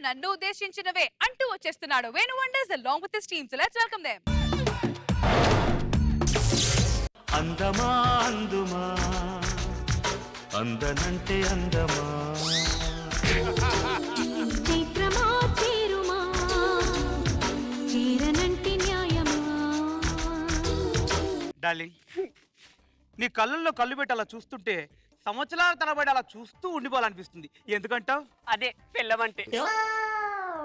నన్ను ఉద్దేశించినవే అంటూ వచ్చేస్తున్నాడు Venu wonders along with his team. So let's welcome them. అందమా అందుమా అందనంటే అందమా చైత్రమా చేరుమా చేరనంటే న్యాయమా. డార్లింగ్, నీ కళ్ళల్లో కళ్ళు పెట్టి అలా చూస్తుంటే సంవత్సరాల తరబడి అలా చూస్తూ ఉండిపోవాలనిపిస్తుంది. ఎందుకంటావు? అదే పెళ్ళమంటే.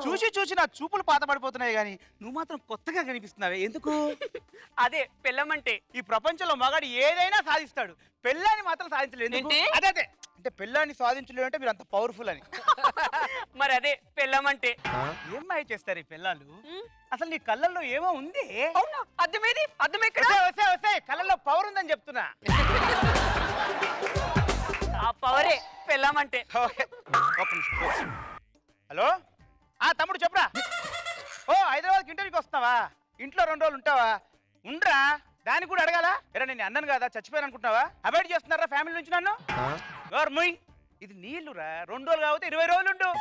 చూసి చూసి నా చూపులు పాత పడిపోతున్నాయి గానీ నువ్వు మాత్రం కొత్తగా కనిపిస్తున్నావే, ఎందుకు? అదే పెళ్ళమంటే. ఈ ప్రపంచంలో మగాడు ఏదైనా సాధిస్తాడు, పెళ్ళాన్ని మాత్రం సాధించలేదు. ఎందుకు? అదే అదే అంటే పెళ్ళాన్ని సాధించలేదు అంటే మీరు అంత పవర్ఫుల్ అని. మరి అదే పెళ్ళమంటే. ఏం మాయ చేస్తారు ఈ పిల్లలు? అసలు నీ కళ్ళల్లో ఏమో ఉంది. అవునా? అర్థమేది? అర్థం ఎక్కడ? వస్తే కళ్ళల్లో పవర్ ఉందని చెప్తున్నా. ఆ పవరే పెళ్ళమంటే. హలో, తమ్ముడు చెప్పురా. ఓ, హైదరాబాద్కి ఇంటర్వ్యూకి వస్తున్నావా? ఇంట్లో 2 రోజులు ఉంటావా? ఉండరా, దానికి కూడా అడగాల. ఎరా, నేను అన్నాను కదా చచ్చిపోయాను అనుకుంటున్నావా? అవాయిడ్ చేస్తున్నారా ఫ్యామిలీ నుంచి నన్ను? ముయ్, ఇది నీళ్లురా. 2 రోజులు కాకపోతే 20 రోజులు ఉండు.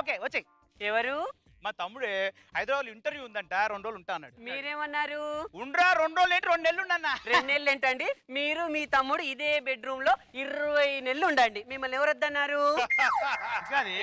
ఓకే, వచ్చేయ్. ఎవరు? మా తమ్ముడే హైదరాబాద్ ఇంటర్వ్యూ ఉందంట, 2 రోజులు ఉంటా అన్నాడు. మీరేమన్నారు? ఉండరా, 2 రోజులు ఏంటి, 2 నెలలు ఉండన్నా. 2 నెలలు ఏంటండి? మీరు మీ తమ్ముడు ఇదే బెడ్రూమ్ లో 20 నెలలు ఉండండి. మిమ్మల్ని ఎవరు వద్దన్నారు?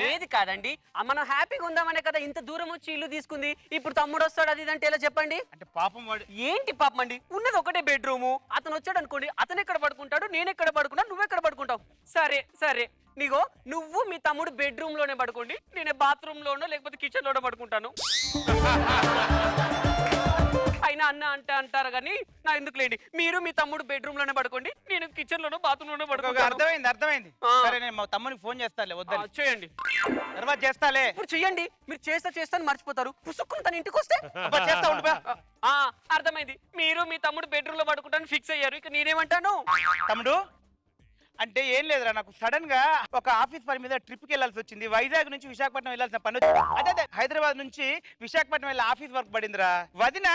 ఏది కాదండి, మనం హ్యాపీగా ఉందామనే కదా ఇంత దూరం వచ్చి ఇల్లు తీసుకుంది. ఇప్పుడు తమ్ముడు వస్తాడు అది ఇదంటే ఎలా చెప్పండి? అంటే పాపం వాడు. ఏంటి పాపం అండి, ఉన్నది ఒకటే బెడ్రూము. అతను వచ్చాడు అనుకోండి, అతను ఎక్కడ పడుకుంటాడు, నేను ఎక్కడ పడుకున్నా, నువ్వెక్కడ పడుకుంటావు? సరే సరే, నీగో నువ్వు మీ తమ్ముడు బెడ్రూమ్ లోనే పడుకోండి, నేను బాత్రూమ్ లోనో లేకపోతే కిచెన్ లోనో పడుకుంటాను. అయినా అన్న అంటే అంటారు కానీ నా ఎందుకు లేండి. మీరు మీ తమ్ముడు బెడ్రూమ్ లోనే పడుకోండి, నేను కిచెన్ లోనో బాత్రూమ్ లోనో పడుకోండి. అర్థమైంది. సరే, నేను మా తమ్మునికి ఫోన్ చేస్తాలే. వద్దా చేయండి, తర్వాత చేస్తాలే. ఇప్పుడు చెయ్యండి. మీరు చేస్తాను మర్చిపోతారు. పుసుక్కుని తన ఇంటికి వస్తే చేస్తా ఉండు. అర్థమైంది. మీరు మీ తమ్ముడు బెడ్రూమ్ లో పడుకుంటాను ఫిక్స్ అయ్యారు. ఇక నేనేమంటాను? తమ్ముడు అంటే ఏం లేదురా, నాకు సడన్ గా ఒక ఆఫీస్ పని మీద ట్రిప్ కి వెళ్ళాల్సి వచ్చింది. వైజాగ్ నుంచి విశాఖపట్నం వెళ్ళాల్సిన పని వచ్చింది. అదే హైదరాబాద్ నుంచి విశాఖపట్నం వెళ్ళి ఆఫీస్ వర్క్ పడిందిరా. వదిన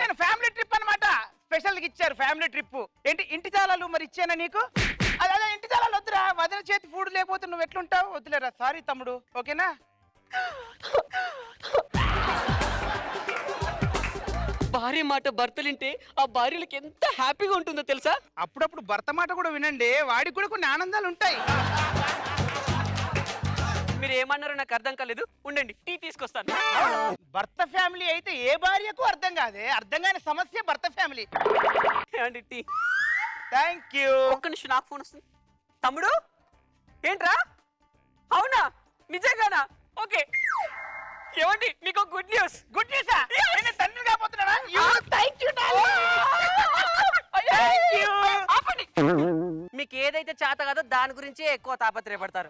నేను ఫ్యామిలీ ట్రిప్ అనమాట, స్పెషల్ గా ఇచ్చారు ఫ్యామిలీ ట్రిప్. ఏంటి ఇంటి తాళాలు మరి ఇచ్చానా నీకు? అదే ఇంటి తాళాలు వద్దురా, వదిన చేతి ఫుడ్ లేకపోతే నువ్వు ఎట్లుంటావు? వద్దులేరా, సారీ తమ్ముడు, ఓకేనా? భార్య మాట భర్తలింటే ఆ భార్యలకు ఎంత హ్యాపీగా ఉంటుందో తెలుసా? అప్పుడప్పుడు భర్త మాట కూడా వినండి, వాడికి కూడా కొన్ని ఆనందాలు ఉంటాయి. మీరు ఏమన్నారో నాకు అర్థం కాలేదు, ఉండండి టీ తీసుకొస్తాను. భర్త ఫ్యామిలీ అయితే ఏ భార్యకు అర్థం కాదే, అర్థం కాని సమస్య భర్త ఫ్యామిలీ. ఏమండి టీ? Thank you. ఒక్క నిమిషం, నాకు ఫోన్ వస్తుంది. తమ్ముడు ఏంట్రా? అవునా, నిజంగానా? ఓకే. ఏమండి మీకు గుడ్ న్యూస్. గుడ్ న్యూసా? నేను తండ్రి కాబోతున్నానా? మీకు ఏదైతే చేత కాదో దాని గురించి ఎక్కువ తాపత్రయపడతారు.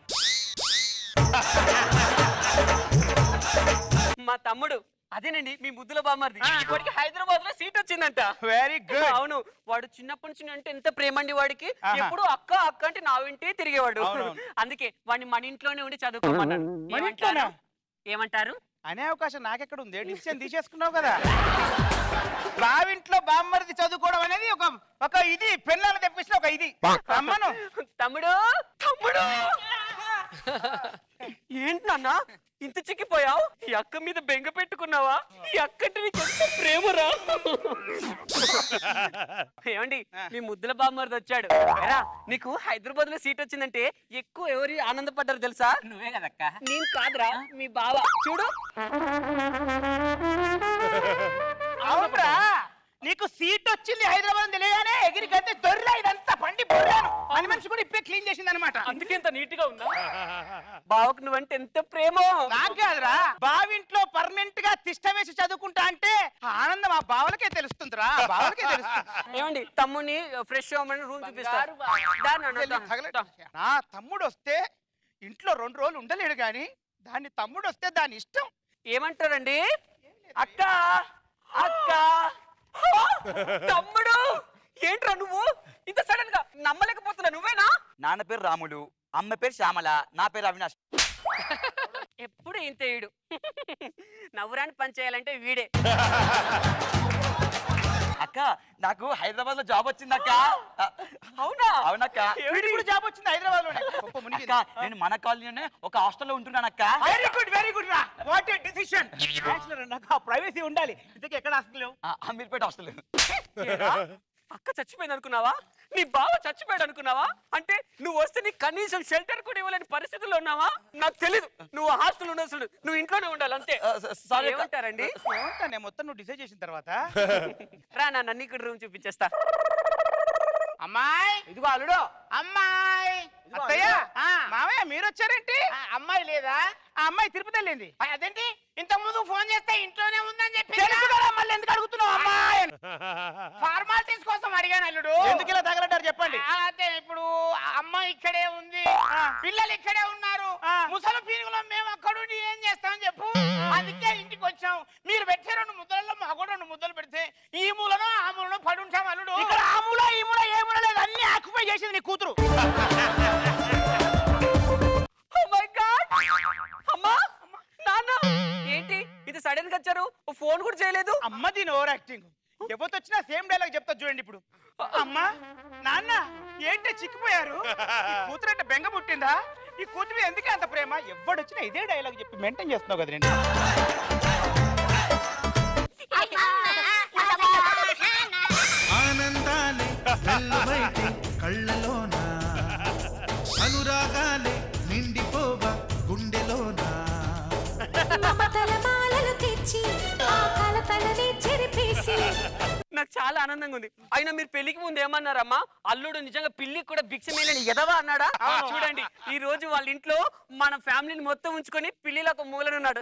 మా తమ్ముడు అదేనండి మీ ముద్దుల బామ్మర్ది, వాడికి హైదరాబాద్ లో సీట్ వచ్చిందంట. Very good. అవును, వాడు చిన్నప్పటి నుంచి అంటే ఎంత ప్రేమ అండి వాడికి. ఎప్పుడు అక్క అక్క అంటే నా వెంటే తిరిగేవాడు. అందుకే వాడిని మన ఇంట్లోనే ఉండి చదువుకోమన్నాడు. ఏమంటారు? అనే అవకాశం నాకెక్కడ ఉంది? డిసిషన్ తీసేసుకున్నావు కదా. బావింట్లో బామ్మరిది చదువుకోవడం అనేది ఒక ఇది పెళ్ళాలు తెప్పించిన ఒక ఇది. అమ్మను తమ్ముడు తమ్ముడు ఏంటి నాన్న ఇంత చిక్కిపోయావు? ఈ అక్క మీద బెంగ పెట్టుకున్నావా? ఈ అక్కంటే నీకు ఎంత ప్రేమరా? ఏమండి మీ ముద్దుల బామ్మరిది వచ్చాడు. ఎరా, నీకు హైదరాబాద్ లో సీట్ వచ్చిందంటే ఎక్కువ ఎవరు ఆనందపడ్డారు తెలుసా? నువ్వే కదక్క. నేను కాదురా, మీ బావ. చూడు. అవునరా, నీకు సీట్ వచ్చింది హైదరాబాద్ తెలియగానే ఎగిరి గంతే దొర్రా ఇదంతా పండి బొర్రాను అని మనిషి కూడా ఇప్పే క్లీన్ చేసింది అనమాట. అందుకే ఎంత నీట్ గా ఉన్నా. బావకు నువ్వంటే ఎంత ప్రేమ. నాకు కాదురా, బావింట్లో పర్మనెంట్ గా తిష్ట వేసి చదువుకుంటా అంటే ఆనందం ఆ బావలకే తెలుస్తుందిరా, బావలకే తెలుస్తుంది. ఏమండి తమ్ముని ఫ్రెష్ అవ్వమని రూమ్ చూపిస్తారు. నా తమ్ముడు వస్తే ఇంట్లో 2 రోజులు ఉండలేడు గాని దాన్ని తమ్ముడు వస్తే దాని ఇష్టం. ఏమంటారండి? అక్క అక్క తమ్ముడు ఏంట్రా నువ్వు ఇంత సడన్ గా? నమ్మలేకపోతున్నా. నువ్వేనా? నాన్న పేరు రాములు, అమ్మ పేరు శ్యామల, నా పేరు అవినాష్. ఎప్పుడు ఇంత వీడు. నవ్వురాని పని చేయాలంటే వీడే. అక్క నాకు హైదరాబాద్ లో జాబ్ వచ్చింది అక్క. అవునా? అవునక్క. వీడికి కూడా జాబ్ వచ్చింది హైదరాబాద్ లోనే. అక్క నేను మన కాలనీలోనే ఒక హాస్టల్లో ఉంటున్నాను అక్క. వెరీ గుడ్ రా. What a decision. బ్యాచిలర్ అన్నాక ప్రైవసీ ఉండాలి. ఇంతకీ ఎక్కడ హాస్టల్? అమీర్పేట హాస్టల్. అక్క చచ్చిపోయింది అనుకున్నావా? నీ బావ చచ్చిపోయాడు అనుకున్నావా? అంటే నువ్వు వస్తే నీ కనీసం షెల్టర్ కూడా ఇవ్వలేని పరిస్థితుల్లో ఉన్నావా? నాకు తెలీదు. నువ్వు హాస్టల్ ఉండొచ్చు, నువ్వు ఇంట్లోనే ఉండాలి అంతే. సారీ ఏమంటారండి? ఏమంటానే మొత్తం నువ్వు డిసైడ్ చేసిన తర్వాత. రా నాన్న, నీకు రూమ్ చూపించేస్తా. అమ్మాయి ఇదిగో అల్లుడు. అమ్మాయి అత్తయ్య మామయ్య మీరు వచ్చారేంటి? అమ్మాయి లేదా? ఆ అమ్మాయి తిరుపతి వెళ్ళింది. అదేంటి ఇంత ముందు ఫోన్ చేస్తే ఇంట్లోనే ఉందని చెప్పి మళ్ళీ ఎందుకు అడుగుతున్నావు అమ్మాయి? ఫార్మాలిటీస్ కోసం అడిగాను అల్లుడు. ఎందుకు ఇలా తగలటారు చెప్పండి. అదే ఇప్పుడు అమ్మాయి ఇక్కడే ఉంది, పిల్లలు ఇక్కడే ఉన్నారు, ముసలి పీనుగులో మేము అక్కడుండి ఏం చేస్తామని చెప్పు. అందుకే ఇంటికి వచ్చాం. మీరు పెట్టే 2 ముద్దలలో మాకు 2 ముద్దలు పెడితే ఈ మూలను ఆ మూలను పడి ఉంటాం అల్లుడు. ఇక్కడ ఆ మూల ఈ మూల ఏ మూల లేదు, అన్ని ఆక్యుపై చేసింది నీ కూతురు. అమ్మా నాన్న ఏంటి ఇది సడన్ గా వచ్చారు? ఫోన్ కూడా చేయలేదు. అమ్మ దీని ఓవర్ యాక్టింగ్. ఎవరు వచ్చినా సేమ్ డైలాగ్ చెప్తా చూడండి ఇప్పుడు. అమ్మా నాన్న ఏంటి చిక్కిపోయారు? ఈ కూతురు అంటే బెంగ పుట్టిందా? ఈ కూతురు ఎందుకే అంత ప్రేమ? ఎవడు వచ్చినా ఇదే డైలాగ్ చెప్పి మెయింటైన్ చేస్తున్నావు కదా నేను. ఆనందాలే వెల్లువైతే కళ్ళలోన, అనురాగాలే నిండిపోవా గుండెలోన. మమతల మాలలు తెచ్చి ఆ కలతలని చెరిపేసి. నాకు చాలా ఆనందంగా ఉంది. అయినా మీరు పెళ్లికి ముందు ఏమన్నారమ్మా? అల్లుడు నిజంగా పిల్లికి కూడా భిక్షమేలని ఎదవా అన్నాడా? చూడండి ఈ రోజు వాళ్ళ ఇంట్లో మన ఫ్యామిలీని మొత్తం ఉంచుకొని పిల్లిలో ఒక మూలనున్నాడు.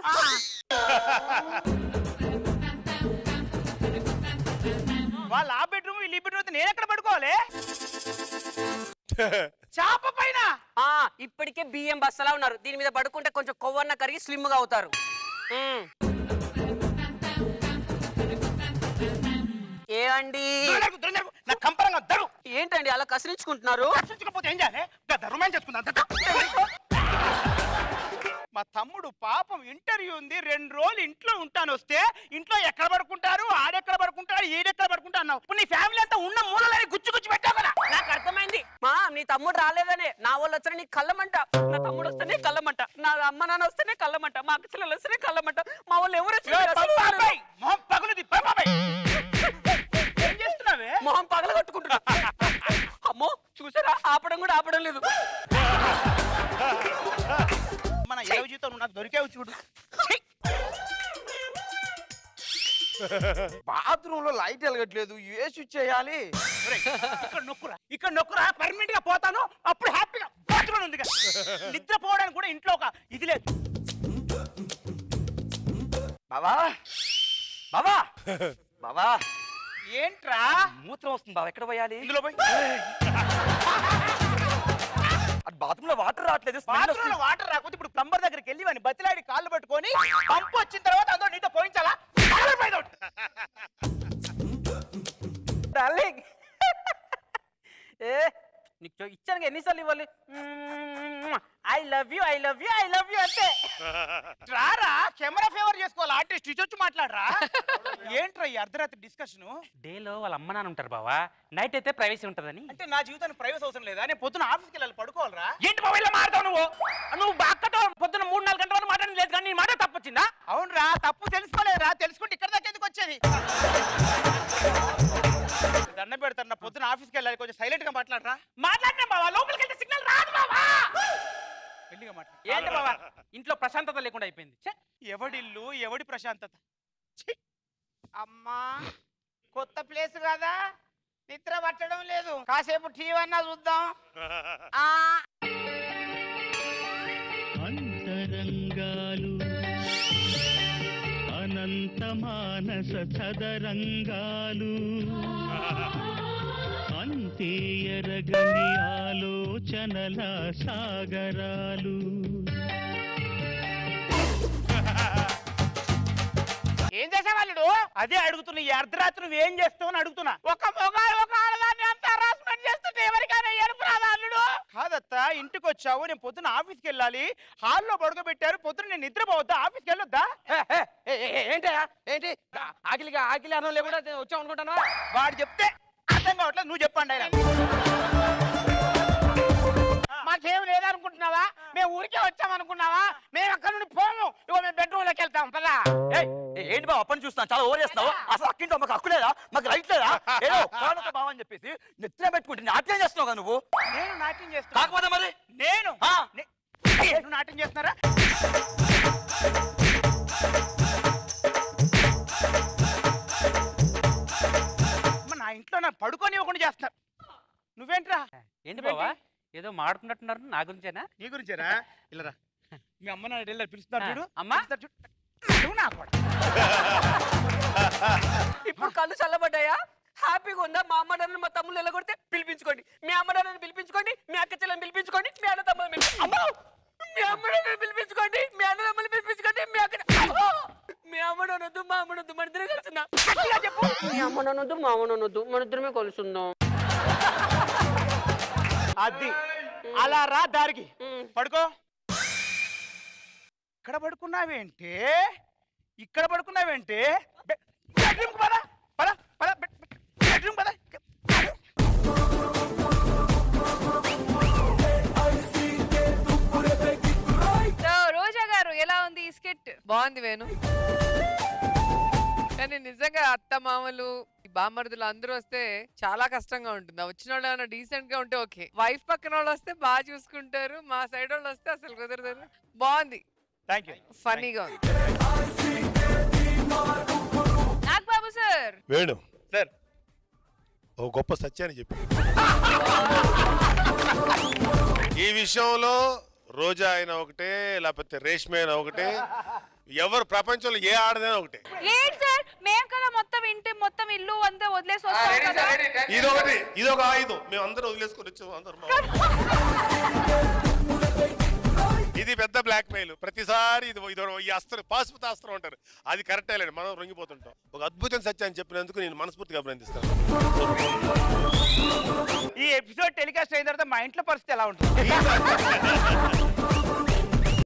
వాళ్ళ ఆ బెడ్రూమ్ వీళ్ళు ఈ బెడ్రూమ్ నేను ఎక్కడ పడుకోవాలి? చాప పైన. ఇప్పటికే బియ్యం బస్తలా ఉన్నారు. దీని మీద పడుకుంటే కొంచెం కొవ్వన్న కరిగి స్లిమ్ గా అవుతారు. ఏమండి నాకు కంపరంగా దరు. ఏంటండి అలా కసిరించుకుంటున్నారు? కసిరించకపోతే ఏం చేయాలి? రొమాన్స్ చేసుకుందా? మా తమ్ముడు పాపం ఇంటర్వ్యూ ఉంది, 2 రోజులు ఇంట్లో ఉంటాను వస్తే ఇంట్లో ఎక్కడ పడుకుంటారు, ఆడెక్కడ పడుకుంటారు, ఈడెక్కడ పడుకుంటా అన్నావు. ఇప్పుడు నీ ఫ్యామిలీ అంతా ఉన్న మూలని గుచ్చి గుచ్చి పెట్టావు కదా. నాకు అర్థమైంది మా, నీ తమ్ముడు రాలేదనే. నా వాళ్ళు వచ్చిన నీ కళ్ళమంట, నా తమ్ముడు వస్తేనే కళ్ళమంట, నా అమ్మ నాన్న వస్తేనే కళ్ళమంట, మా అక్క చెల్లెలు వస్తేనే కళ్ళమంట, మా వాళ్ళు ఎవరు మొహం పగులుది. ఏం చేస్తున్నావే? మొహం పగల కొట్టుకుంటున్నా. అమ్మో చూసారా, ఆపడం కూడా ఆపడం లేదు. మన 20 జీతం నాకు దొరికావు చూడు. బాత్రూమ్ లో లైట్ వెలగట్లేదు, ఏ స్విచ్ చేయాలి? ఇక్కడ నొక్కురా పర్మనెంట్ గా పోతాను. అప్పుడు హ్యాపీగా బాత్రూమ్ ఉంది. నిద్రపోవడానికి కూడా ఇంట్లో ఒక ఇది లేదు. బావా బావా బావా ఏంట్రా? మూత్రం వస్తుంది బావా, ఎక్కడ పోయాలి? ఇందులో పోయి. బాత్రూమ్ లో వాటర్ రావట్లేదు. బాత్రూమ్ లో వాటర్ రాకపోతే ఇప్పుడు ప్లంబర్ దగ్గరికి వెళ్ళి వాడిని బతిలాడి కాళ్ళు పట్టుకొని పంపు వచ్చిన తర్వాత అందులో నీతో పోయించాలా? నీకు ఇచ్చాను ఎన్నిసార్లు ఇవ్వాలి? I love you I love you I love you అంతే. రారా కెమెరా ఫేవర్ చేసుకోవాలి. ఆర్టిస్ట్ ఇచ్చొచ్చి మాట్లాడరా. ఏంట్రా ఈ అర్ధరాత్రి డిస్కషన్? డేలో వాళ్ళ అమ్మ నాన్న ఉంటారు బావా, నైట్ అయితే ప్రైవసీ ఉంటదని. అంటే నా జీవితానికి ప్రైవసీ అవసరం లేదా? నేను పొద్దున ఆఫీస్కి వెళ్ళాలి, పడుకోవాలరా. ఏంటి బాబు ఇలా మాట్లాడతావు నువ్వు? నువ్వు అక్కతో పొద్దున 3-4 గంటల వరకు మాట్లాడడం లేదు, కానీ నీ మాట తప్పొచ్చిందా? అవునరా, తప్పు తెలుసుకోలేదురా. తెలుసుకుంటే ఇక్కడ దాకా ఎందుకు వచ్చేది? దండ పెడతారు. నా పొద్దున ఆఫీస్కి వెళ్ళాలి, కొంచెం సైలెంట్ గా మాట్లాడరా. మాట్లాడినా బావా, లోపలికి వెళ్తే సిగ్నల్ రాదు బావా. వెళ్ళిగా మాట్లాడు. ఏంటి బావా, ఇంట్లో ప్రశాంతత లేకుండా అయిపోయింది. ఎవడిల్లు ఎవడి ప్రశాంతత? అమ్మా కొత్త ప్లేస్ కదా, నిద్ర పట్టడం లేదు. కాసేపు టీవీ అన్నా చూద్దాం. అంతరంగాలు అనంత మానస చదరంగాలు, అంతే ఎరగని ఆలోచనల సాగరాలు. ఏం చేసేవాళ్ళు? అదే అడుగుతున్నా. ఈ అర్ధరాత్రి నువ్వు ఏం చేస్తావు అని అడుగుతున్నా. ఒక మొగాడు ఒక ఆడదాన్ని అంత హరాస్మెంట్ చేస్తుంటే ఎవరికైనా ఏడుపు రాదా అల్లుడు? కాదత్తా ఇంటికి వచ్చావు, నేను పొద్దున్న ఆఫీస్కి వెళ్ళాలి, హాల్లో పడుకోబెట్టారు, పొద్దున్న నేను నిద్రపోవద్దా, ఆఫీస్కి వెళ్ళొద్దా? ఏంటయ్యా ఏంటి ఆకిలి అన్నం లేకుండా వచ్చావు అనుకుంటానా? వాడు చెప్తే అర్థం కావట్లేదు, నువ్వు చెప్పండి ఆయన. మాకేం లేదనుకుంటున్నావా? మేము ఊరికే వచ్చామనుకున్నావా? మేము అక్కడ నుండి పోము, ఇగో మేము బెడ్రూమ్ లోకి వెళ్తాం పదా. ఏంటి బావ అప్పని చూస్తున్నాను, చాలా ఓవర్ చేస్తున్నావు. అసలు అక్కింటో మాకు హక్కు లేదా, మాకు రైట్ లేదా? ఏదో కాళ్ళతో బావ అని చెప్పేసి నెత్తిన పెట్టుకుంటే నాట్యం చేస్తున్నావు కదా నువ్వు. నేను నాట్యం చేస్తాను కాకపోతే మరి నేను ఆ, నేను నాట్యం చేస్తున్నారా? నా ఇంట్లో నా పడుకొని ఇవ్వకుండా చేస్తున్నారు. నువ్వేంట్రా? ఏంటి బావా ఏదో మాడుతున్నట్టున్నారు నా గురించేనా? నీ గురించేరా? ఇల్లరా మీ అమ్మ నాన్న వెళ్ళారు, పిలుస్తున్నారు చూడు. అమ్మా పిలుస్తున్నారు చూడు. నువ్వు నా కూడా. ఇప్పుడు కళ్ళు చల్లబడ్డాయా? హ్యాపీగా ఉందా? మా అమ్మ నాన్న మా తమ్ముళ్ళు వెళ్ళగొడితే పిలిపించుకోండి, మీ అమ్మ నాన్నని పిలిపించుకోండి, మీ అక్క చెల్లెని పిలిపించుకోండి, మీ అన్న తమ్ముళ్ళని మీ అమ్మ నాన్నని పిలిపించుకోండి, మీ అన్న తమ్ముళ్ళని పిలిపించుకోండి, మీ అక్క మీ అమ్మ నాన్నొద్దు మా అమ్మ నొద్దు, మన ఇద్దరే కలుసుందాం. చెప్పు, మీ అమ్మ నాన్నొద్దు మా అమ్మ నాన్నొద్దు, మన ఇద్దరమే కలుసుందాం. అది అలా రా దారికి పడుకో. ఇక్కడ పడుకున్నావేంటే, ఇక్కడ పడుకున్నావేంటే? బెడ్రూమ్కి పద, పద పద, బెడ్రూమ్ పద. సో రోజా గారు ఎలా ఉంది ఈ స్కిట్? బాగుంది వేణు, కానీ నిజంగా అత్త మామలు బామర్దులు అందరూ వస్తే చాలా కష్టంగా ఉంటుంది. వచ్చిన వాళ్ళు ఏమైనా డీసెంట్ గా ఉంటే ఓకే, వైఫ్ పక్కన వాళ్ళు వస్తే బాగా చూసుకుంటారు, మా సైడ్ వాళ్ళు వస్తే అసలు కుదరదు. బాగుంది, థ్యాంక్ యూ, ఫన్నీగా ఉంది. నాగబాబు సార్. వేణు సార్ ఓ గొప్ప సత్యాన్ని చెప్పి ఈ విషయంలో రోజా అయినా ఒకటే, లేకపోతే రేష్మి అయినా ఒకటే, ఎవరు ప్రపంచంలో ఏ ఆడదైనా ఒకటే. ఏంటి సార్ మేము కదా మొత్తం ఇంటి మొత్తం ఇల్లు అంతా వదిలేసి వస్తాం కదా. ఇదొకటి, ఇదొక ఆయుధం, మేము అందరం వదిలేసుకొని వచ్చాము అందరం. ఇది పెద్ద బ్లాక్ మెయిల్, ప్రతిసారి ఇది ఈ అస్త్రం పాశుపత అస్త్రం అంటారు, అది కరెక్టే లేదు, మనం రొంగిపోతుంటాం. ఒక అద్భుతం సత్యాన్ని చెప్పినందుకు నేను మనస్ఫూర్తిగా అభినందిస్తాను. ఈ ఎపిసోడ్ టెలికాస్ట్ అయిన తర్వాత మా ఇంట్లో పరిస్థితి ఎలా ఉంటుంది?